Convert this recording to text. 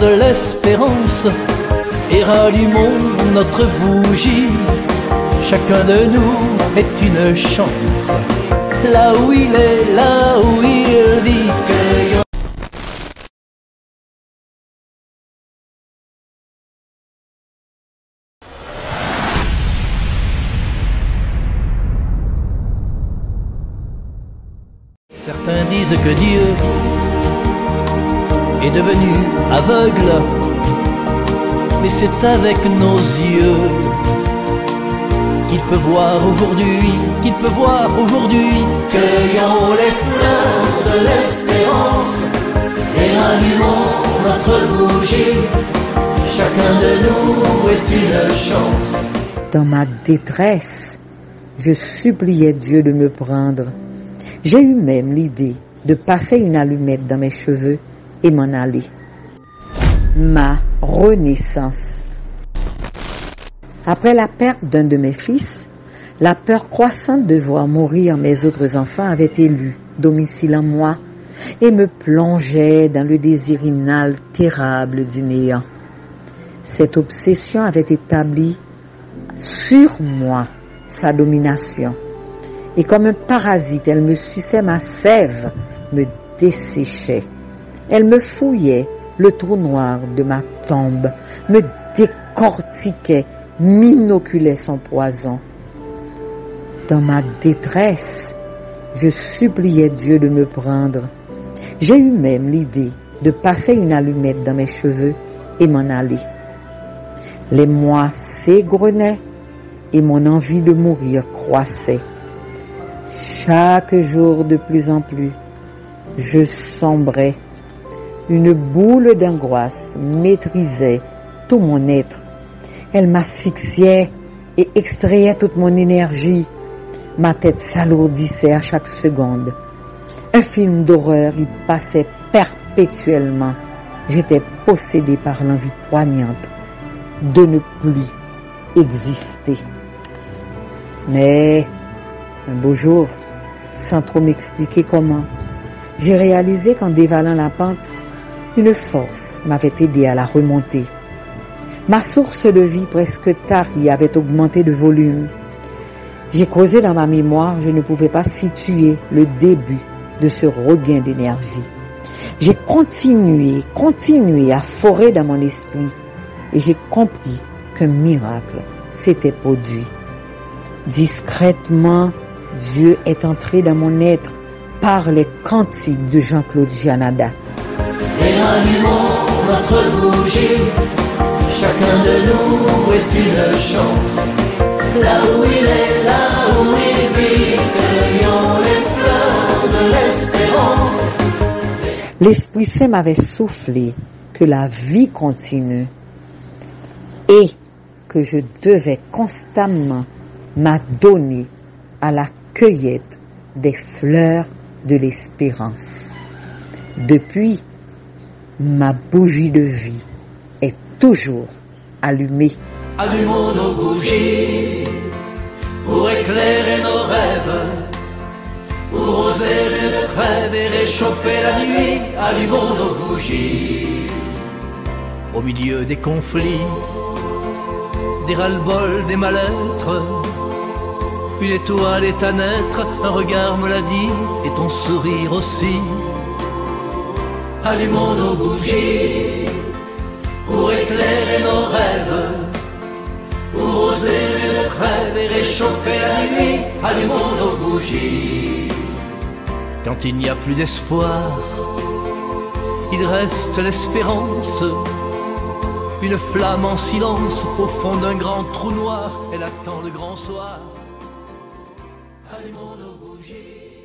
de l'espérance et rallumons notre bougie. Chacun de nous est une chance. Là où il est, là où il vit, cueillons. Certains disent que Dieu est devenu aveugle, mais c'est avec nos yeux qu'il peut voir aujourd'hui, qu'il peut voir aujourd'hui. Cueillons les fleurs de l'espérance et allumons notre bougie. Chacun de nous est une chance. Dans ma détresse, je suppliais Dieu de me prendre. J'ai eu même l'idée de passer une allumette dans mes cheveux et m'en aller. Ma renaissance. Après la perte d'un de mes fils, la peur croissante de voir mourir mes autres enfants avait élu domicile en moi et me plongeait dans le désir inaltérable du néant. Cette obsession avait établi sur moi sa domination. Et comme un parasite, elle me suçait ma sève, me desséchait. Elle me fouillait le trou noir de ma tombe, me décortiquait, m'inoculait son poison. Dans ma détresse, je suppliais Dieu de me prendre. J'ai eu même l'idée de passer une allumette dans mes cheveux et m'en aller. Les mois s'égrenaient et mon envie de mourir croissait. Chaque jour de plus en plus, je sombrais. Une boule d'angoisse maîtrisait tout mon être. Elle m'asphyxiait et extrayait toute mon énergie. Ma tête s'alourdissait à chaque seconde. Un film d'horreur y passait perpétuellement. J'étais possédée par l'envie poignante de ne plus exister. Mais un beau jour, sans trop m'expliquer comment, j'ai réalisé qu'en dévalant la pente, une force m'avait aidé à la remonter. Ma source de vie presque tarie avait augmenté de volume. J'ai creusé dans ma mémoire, je ne pouvais pas situer le début de ce regain d'énergie. J'ai continué à forer dans mon esprit et j'ai compris qu'un miracle s'était produit. Discrètement, Dieu est entré dans mon être par les cantiques de Jean-Claude Janada. Et allumons notre bougie, chacun de nous est une chance. Là où il est, là où il vit, cueillons les fleurs de l'espérance. L'Esprit Saint m'avait soufflé que la vie continue et que je devais constamment m'adonner à la cueillette des fleurs de l'espérance. Depuis, ma bougie de vie est toujours allumée. Allumons nos bougies pour éclairer nos rêves, pour oser une trêve et réchauffer la nuit. Allumons nos bougies au milieu des conflits, des ras-le-bol, des mal-être. Une étoile est à naître, un regard me l'a dit, et ton sourire aussi. Allumons nos bougies pour éclairer nos rêves, pour oser une trêve et réchauffer la nuit. Allumons nos bougies. Quand il n'y a plus d'espoir, il reste l'espérance. Une flamme en silence au fond d'un grand trou noir, elle attend le grand soir. Allumons nos bougies.